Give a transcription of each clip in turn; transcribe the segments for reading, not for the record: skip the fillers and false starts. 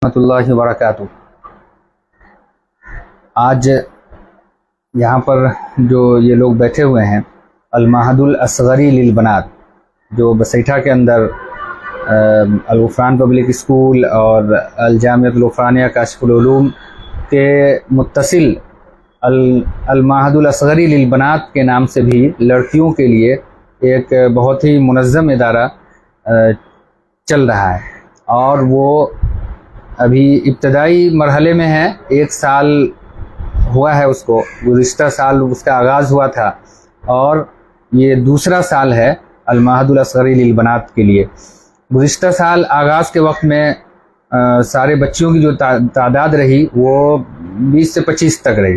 رحمۃ اللہ وبرکاتہ۔ آج یہاں پر جو یہ لوگ بیٹھے ہوئے ہیں المعہد الاصغری للبنات، جو بسیٹھا کے اندر الغفران پبلک اسکول اور الجامعۃ الغفرانیہ کاشف العلوم کے متصل المعہد الاصغری للبنات کے نام سے بھی لڑکیوں کے لیے ایک بہت ہی منظم ادارہ چل رہا ہے، اور وہ ابھی ابتدائی مرحلے میں ہے۔ 1 سال ہوا ہے اس کو، گزشتہ سال اس کا آغاز ہوا تھا، اور یہ دوسرا سال ہے المعہد الاصغری للبنات کے لیے۔ گزشتہ سال آغاز کے وقت میں سارے بچیوں کی جو تعداد رہی وہ 20 سے 25 تک رہی،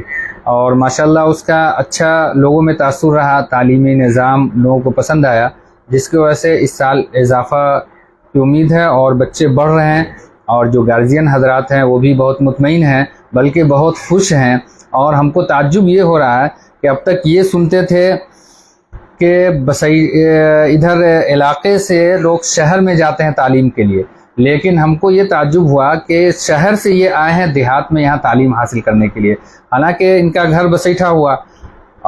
اور ماشاءاللہ اس کا اچھا لوگوں میں تاثر رہا، تعلیمی نظام لوگوں کو پسند آیا، جس کی وجہ سے اس سال اضافہ کی امید ہے اور بچے بڑھ رہے ہیں، اور جو گارجین حضرات ہیں وہ بھی بہت مطمئن ہیں، بلکہ بہت خوش ہیں۔ اور ہم کو تعجب یہ ہو رہا ہے کہ اب تک یہ سنتے تھے کہ ادھر علاقے سے لوگ شہر میں جاتے ہیں تعلیم کے لیے، لیکن ہم کو یہ تعجب ہوا کہ شہر سے یہ آئے ہیں دیہات میں یہاں تعلیم حاصل کرنے کے لیے، حالانکہ ان کا گھر بسیٹھا ہوا۔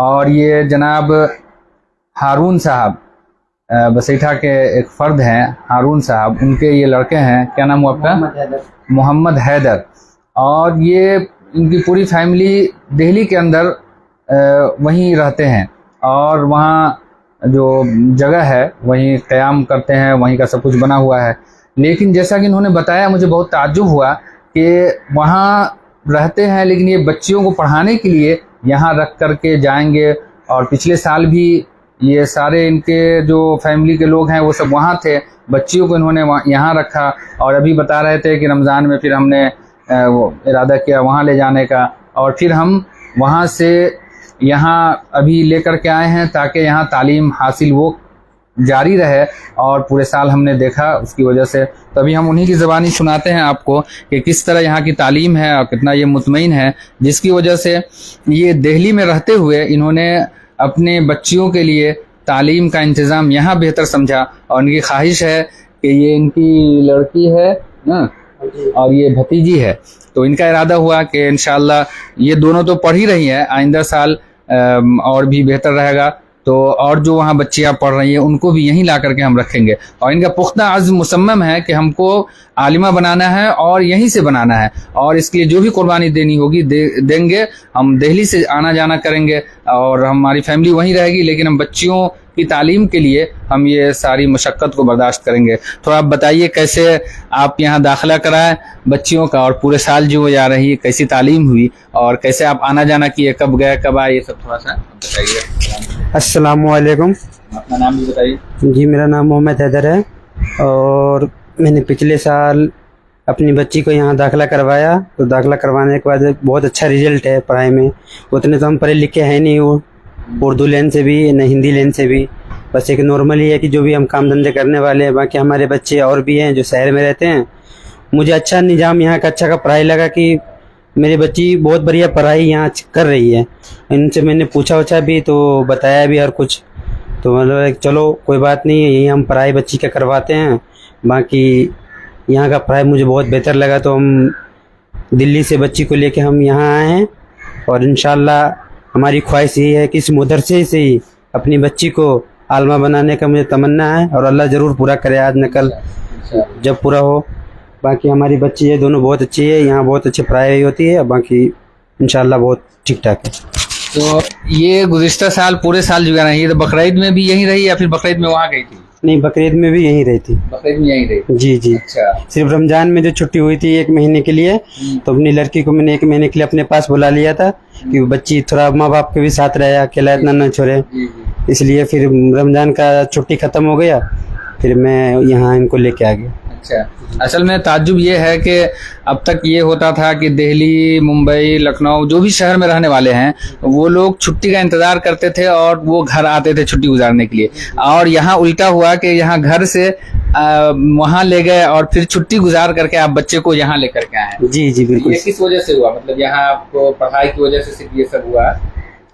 اور یہ جناب ہارون صاحب بسیٹھا کے ایک فرد ہیں، ہارون صاحب، ان کے یہ لڑکے ہیں، کیا نام ہوا آپ کا؟ محمد حیدر۔ اور یہ ان کی پوری فیملی دہلی کے اندر وہیں رہتے ہیں، اور وہاں جو جگہ ہے وہیں قیام کرتے ہیں، وہیں کا سب کچھ بنا ہوا ہے۔ لیکن جیسا کہ انہوں نے بتایا، مجھے بہت تعجب ہوا کہ وہاں رہتے ہیں لیکن یہ بچیوں کو پڑھانے کے لیے یہاں رکھ کر کے جائیں گے۔ اور پچھلے سال بھی یہ سارے ان کے جو فیملی کے لوگ ہیں وہ سب وہاں تھے، بچیوں کو انہوں نے یہاں رکھا، اور ابھی بتا رہے تھے کہ رمضان میں پھر ہم نے ارادہ کیا وہاں لے جانے کا، اور پھر ہم وہاں سے یہاں ابھی لے کر کے آئے ہیں تاکہ یہاں تعلیم حاصل وہ جاری رہے، اور پورے سال ہم نے دیکھا اس کی وجہ سے۔ تبھی ہم انہی کی زبانی سناتے ہیں آپ کو کہ کس طرح یہاں کی تعلیم ہے اور کتنا یہ مطمئن ہے، جس کی وجہ سے یہ دہلی میں رہتے ہوئے انہوں نے اپنے بچیوں کے لیے تعلیم کا انتظام یہاں بہتر سمجھا، اور ان کی خواہش ہے کہ یہ ان کی لڑکی ہے نا اور یہ بھتیجی ہے، تو ان کا ارادہ ہوا کہ انشاءاللہ یہ دونوں تو پڑھ ہی رہی ہیں، آئندہ سال اور بھی بہتر رہے گا، تو اور جو وہاں بچیاں پڑھ رہی ہیں ان کو بھی یہیں لا کر کے ہم رکھیں گے، اور ان کا پختہ عزم مصمم ہے کہ ہم کو عالمہ بنانا ہے اور یہیں سے بنانا ہے، اور اس کے لیے جو بھی قربانی دینی ہوگی دیں گے۔ ہم دہلی سے آنا جانا کریں گے اور ہماری فیملی وہیں رہے گی، لیکن ہم بچیوں کی تعلیم کے لیے ہم یہ ساری مشقت کو برداشت کریں گے۔ تھوڑا آپ بتائیے کیسے آپ یہاں داخلہ کرائیں بچیوں کا، اور پورے سال جو جا رہی کیسی تعلیم ہوئی، اور کیسے آپ آنا جانا کیے، کب گئے کب آئے، یہ سب تھوڑا سا بتائیے۔ السلام علیکم۔ اپنا نام بھی بتائیے۔ جی میرا نام محمد حیدر ہے، اور میں نے پچھلے سال اپنی بچی کو یہاں داخلہ کروایا، تو داخلہ کروانے کے بعد بہت اچھا رزلٹ ہے پڑھائی میں۔ اتنے تو ہم پڑھے لکھے ہیں نہیں، وہ اردو لین سے بھی نہ ہندی لین سے بھی، بس ایک نارمل ہی ہے کہ جو بھی ہم کام دھندے کرنے والے ہیں۔ باقی ہمارے بچے اور بھی ہیں جو شہر میں رہتے ہیں۔ مجھے اچھا نظام یہاں کا اچھا کا پڑھائی لگا کہ میری بچی بہت بڑھیا پڑھائی یہاں کر رہی ہے۔ ان سے میں نے پوچھا بھی تو بتایا بھی اور کچھ، تو مطلب چلو کوئی بات نہیں، یہیں ہم پڑھائی بچی کا کرواتے ہیں۔ باقی یہاں کا پڑھائی مجھے بہت بہتر لگا، تو ہم دلی سے بچی کو لے کے ہم یہاں آئے ہیں، اور انشاءاللہ ہماری خواہش یہ ہے کہ اس مدرسے سے ہی اپنی بچی کو عالمہ بنانے کا مجھے تمنا ہے، اور اللہ ضرور پورا کرے آج نہ کل جب پورا ہو۔ باقی ہماری بچی ہے دونوں بہت اچھی ہے، یہاں بہت اچھی پڑھائی ہوتی ہے، باقی انشاءاللہ بہت ٹھیک ٹھاک ہے۔ تو یہ گزشتہ سال پورے سال جو رہی ہے، تو بقرعید میں بھی یہیں رہی یا پھر بقرعید میں وہاں گئی تھی؟ نہیں، بقرعید میں بھی یہیں رہی تھی۔ بقرعید میں یہیں رہی؟ جی جی۔ اچھا۔ صرف رمضان میں جو چھٹی ہوئی تھی 1 مہینے کے لیے، تو اپنی لڑکی کو میں نے 1 مہینے کے لیے اپنے پاس بلا لیا تھا کہ بچی تھوڑا ماں باپ کے بھی ساتھ رہے، اکیلا اتنا نہ چھوڑے، اس لیے پھر رمضان کا چھٹی ختم ہو گیا، پھر میں یہاں ان کو لے کے آ گیا۔ اچھا، اصل میں تعجب یہ ہے کہ اب تک یہ ہوتا تھا کہ دہلی، ممبئی، لکھنؤ جو بھی شہر میں رہنے والے ہیں وہ لوگ چھٹی کا انتظار کرتے تھے اور وہ گھر آتے تھے چھٹی گزارنے کے لیے، اور یہاں الٹا ہوا کہ یہاں گھر سے وہاں لے گئے اور پھر چھٹی گزار کر کے آپ بچے کو یہاں لے کر کے آئے ہیں۔ جی جی بالکل۔ یہ کس وجہ سے ہوا؟ مطلب یہاں آپ کو پڑھائی کی وجہ سے صرف یہ سب ہوا؟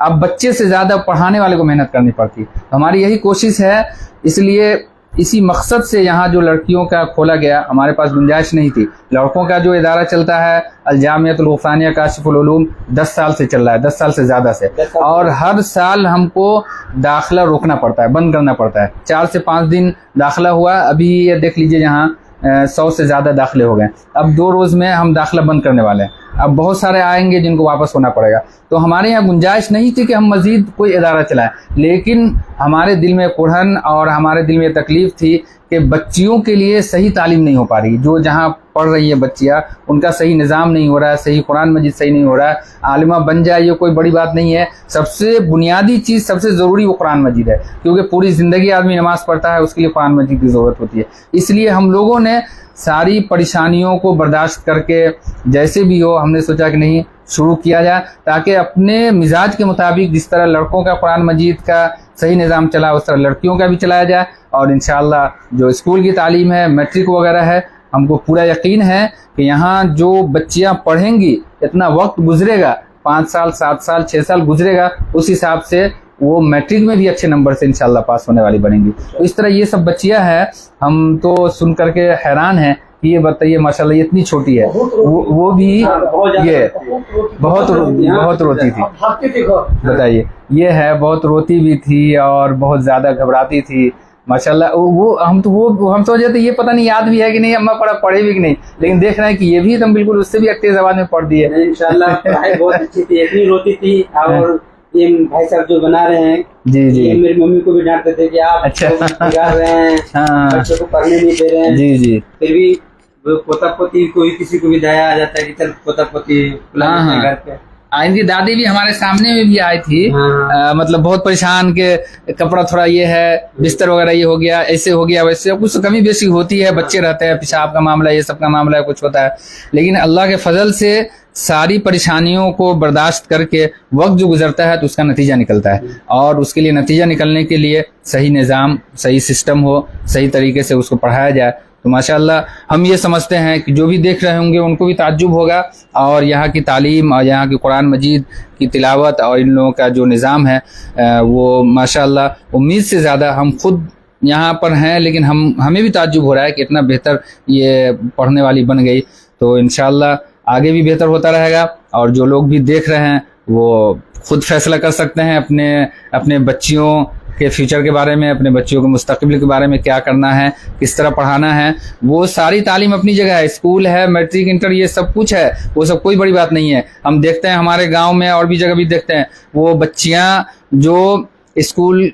اب بچے سے زیادہ پڑھانے والے کو محنت کرنی پڑتی. ہماری یہی کوشش ہے, اس لیے اسی مقصد سے یہاں جو لڑکیوں کا کھولا گیا, ہمارے پاس گنجائش نہیں تھی. لڑکوں کا جو ادارہ چلتا ہے الجامعۃ الغفرانیہ کاشف العلوم 10 سال سے چل رہا ہے, 10 سال سے زیادہ سے, اور ہر سال ہم کو داخلہ روکنا پڑتا ہے, بند کرنا پڑتا ہے. 4 سے 5 دن داخلہ ہوا, ابھی یہ دیکھ لیجئے یہاں 100 سے زیادہ داخلے ہو گئے. اب 2 روز میں ہم داخلہ بند کرنے والے ہیں. اب بہت سارے آئیں گے جن کو واپس ہونا پڑے گا. تو ہمارے یہاں گنجائش نہیں تھی کہ ہم مزید کوئی ادارہ چلائیں, لیکن ہمارے دل میں کڑھن اور ہمارے دل میں تکلیف تھی کہ بچیوں کے لیے صحیح تعلیم نہیں ہو پا رہی. جو جہاں پڑھ رہی ہے بچیاں, ان کا صحیح نظام نہیں ہو رہا ہے, صحیح قرآن مجید صحیح نہیں ہو رہا ہے. عالمہ بن جائے یہ کوئی بڑی بات نہیں ہے, سب سے بنیادی چیز, سب سے ضروری وہ قرآن مجید ہے, کیونکہ پوری زندگی آدمی نماز پڑھتا ہے, اس کے لیے قرآن مجید کی ضرورت ہوتی ہے. اس لیے ہم لوگوں نے ساری پریشانیوں کو برداشت کر کے جیسے بھی ہو ہم نے سوچا کہ نہیں شروع کیا جائے, تاکہ اپنے مزاج کے مطابق جس طرح لڑکوں کا قرآن مجید کا صحیح نظام چلا اس طرح لڑکیوں کا بھی چلایا جائے. اور انشاءاللہ جو اسکول کی تعلیم ہے, میٹرک وغیرہ ہے, ہم کو پورا یقین ہے کہ یہاں جو بچیاں پڑھیں گی, اتنا وقت گزرے گا, 5 سال 7 سال 6 سال گزرے گا, اس حساب سے وہ میٹرک میں بھی اچھے نمبر سے انشاءاللہ پاس ہونے والی بنیں گی. تو اس طرح یہ سب بچیاں ہیں, ہم تو سن کر کے حیران ہیں. یہ بتائیے ماشاءاللہ یہ اتنی چھوٹی ہے, وہ بھی یہ بہت روتی تھی. بتائیے, یہ ہے بہت روتی بھی تھی اور بہت زیادہ گھبراتی تھی ماشاءاللہ. ہم سمجھ رہے تھے یہ پتہ نہیں یاد بھی ہے کہ نہیں, اما پڑھے بھی کہ نہیں, لیکن دیکھ رہے ہیں کہ یہ بھی تم بالکل اس سے بھی تیز آواز میں پڑھ دی ہے. انشاءاللہ پڑھائی بہت اچھی تھی, اتنی روتی تھی. اور یہ بھائی صاحب جو بنا رہے ہیں, جی یہ میری ممی کو بھی ڈانٹتے تھے کہ آپ بگاڑ رہے ہیں, بچوں کو پڑھنے نہیں دے رہے ہیں. جی جی, پھر بھی پوتا پوتی کوئی کسی کو بھی دیا آ جاتا ہے کہ چل پوتا پوتی گھر پہ. ان کی دادی بھی ہمارے سامنے میں بھی آئی تھی, مطلب بہت پریشان کہ کپڑا تھوڑا یہ ہے, بستر وغیرہ یہ ہو گیا, ایسے ہو گیا, ویسے کچھ کمی بیشی ہوتی ہے, بچے رہتے ہیں, پیشاب کا معاملہ, یہ سب کا معاملہ ہے, کچھ ہوتا ہے. لیکن اللہ کے فضل سے ساری پریشانیوں کو برداشت کر کے وقت جو گزرتا ہے تو اس کا نتیجہ نکلتا ہے. اور اس کے لیے نتیجہ نکلنے کے لیے صحیح نظام, صحیح سسٹم ہو, صحیح طریقے سے اس کو پڑھایا جائے. تو ماشاءاللہ ہم یہ سمجھتے ہیں کہ جو بھی دیکھ رہے ہوں گے ان کو بھی تعجب ہوگا, اور یہاں کی تعلیم اور یہاں کی قرآن مجید کی تلاوت اور ان لوگوں کا جو نظام ہے وہ ماشاءاللہ امید سے زیادہ, ہم خود یہاں پر ہیں لیکن ہمیں بھی تعجب ہو رہا ہے کہ اتنا بہتر یہ پڑھنے والی بن گئی. تو انشاءاللہ آگے بھی بہتر ہوتا رہے گا, اور جو لوگ بھی دیکھ رہے ہیں وہ خود فیصلہ کر سکتے ہیں اپنے بچیوں کے فیوچر کے بارے میں, اپنے بچیوں کے مستقبل کے بارے میں کیا کرنا ہے, کس طرح پڑھانا ہے. وہ ساری تعلیم اپنی جگہ ہے, اسکول ہے, میٹرک انٹر, یہ سب کچھ ہے, وہ سب کوئی بڑی بات نہیں ہے. ہم دیکھتے ہیں ہمارے گاؤں میں اور بھی جگہ بھی دیکھتے ہیں, وہ بچیاں جو اسکول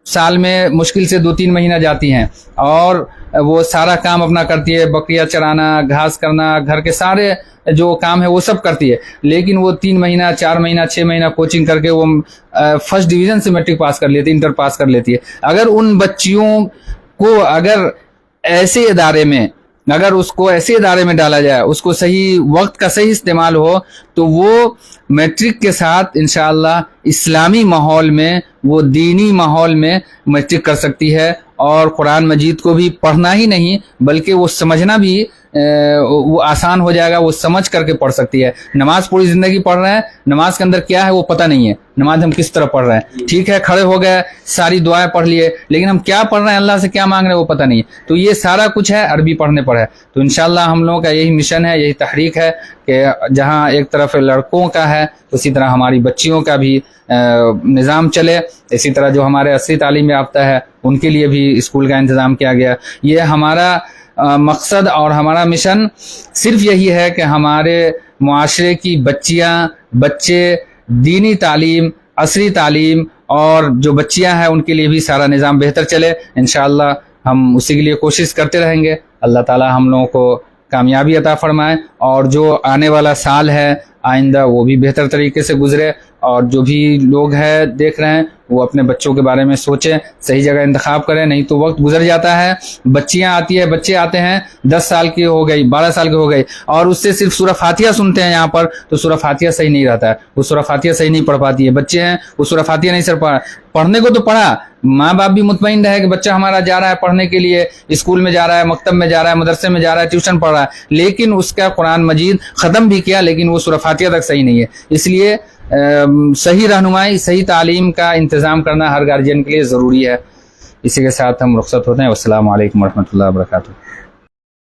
سال میں مشکل سے 2-3 مہینہ جاتی ہیں اور وہ سارا کام اپنا کرتی ہے, بکریاں چرانا, گھاس کرنا, گھر کے سارے جو کام ہے وہ سب کرتی ہے, لیکن وہ 3 مہینہ 4 مہینہ 6 مہینہ کوچنگ کر کے وہ فرسٹ ڈویژن سے میٹرک پاس کر لیتی ہے, انٹر پاس کر لیتی ہے. اگر ان بچیوں کو اگر اس کو ایسے ادارے میں ڈالا جائے, اس کو صحیح وقت کا صحیح استعمال ہو, تو وہ میٹرک کے ساتھ انشاءاللہ اسلامی ماحول میں, وہ دینی ماحول میں میٹرک کر سکتی ہے. اور قرآن مجید کو بھی پڑھنا ہی نہیں بلکہ وہ سمجھنا بھی وہ آسان ہو جائے گا, وہ سمجھ کر کے پڑھ سکتی ہے. نماز پوری زندگی پڑھ رہے ہیں, نماز کے اندر کیا ہے وہ پتہ نہیں ہے, نماز ہم کس طرح پڑھ رہے ہیں. ٹھیک ہے کھڑے ہو گئے, ساری دعائیں پڑھ لیے, لیکن ہم کیا پڑھ رہے ہیں, اللہ سے کیا مانگ رہے ہیں وہ پتہ نہیں ہے. تو یہ سارا کچھ ہے عربی پڑھنے پر ہے. تو انشاءاللہ ہم لوگوں کا یہی مشن ہے, یہی تحریک ہے کہ جہاں ایک طرف لڑکوں کا ہے اسی طرح ہماری بچیوں کا بھی نظام چلے. اسی طرح جو ہمارے عصری تعلیم یافتہ ہے ان کے لیے بھی اسکول کا انتظام کیا گیا. یہ ہمارا مقصد اور ہمارا مشن صرف یہی ہے کہ ہمارے معاشرے کی بچیاں, بچے دینی تعلیم, عصری تعلیم, اور جو بچیاں ہیں ان کے لیے بھی سارا نظام بہتر چلے. انشاءاللہ ہم اسی کے لیے کوشش کرتے رہیں گے. اللہ تعالی ہم لوگوں کو کامیابی عطا فرمائے, اور جو آنے والا سال ہے آئندہ وہ بھی بہتر طریقے سے گزرے. اور جو بھی لوگ ہیں دیکھ رہے ہیں وہ اپنے بچوں کے بارے میں سوچیں, صحیح جگہ انتخاب کریں, نہیں تو وقت گزر جاتا ہے. بچیاں آتی ہے, بچے آتے ہیں 10 سال کی ہو گئی, 12 سال کی ہو گئی, اور اس سے صرف سورہ فاتحہ سنتے ہیں یہاں پر, تو سورہ فاتحہ صحیح نہیں رہتا ہے, وہ سورہ فاتحہ صحیح نہیں پڑھ پاتی ہے. بچے ہیں وہ سورہ فاتحہ نہیں سر پڑھنے کو تو پڑھا, ماں باپ بھی مطمئن رہے کہ بچہ ہمارا جا رہا ہے پڑھنے کے لیے, اسکول میں جا رہا ہے, مکتب میں جا رہا ہے, مدرسے میں جا رہا ہے, ٹیوشن پڑھ رہا ہے, لیکن اس کا قرآن مجید ختم بھی کیا لیکن وہ سورہ فاتحہ تک صحیح نہیں ہے. اس لیے صحیح رہنمائی صحیح تعلیم کا انتظام کرنا ہر گارجین کے لیے ضروری ہے. اسی کے ساتھ ہم رخصت ہوتے ہیں. والسلام علیکم ورحمۃ اللہ وبرکاتہ.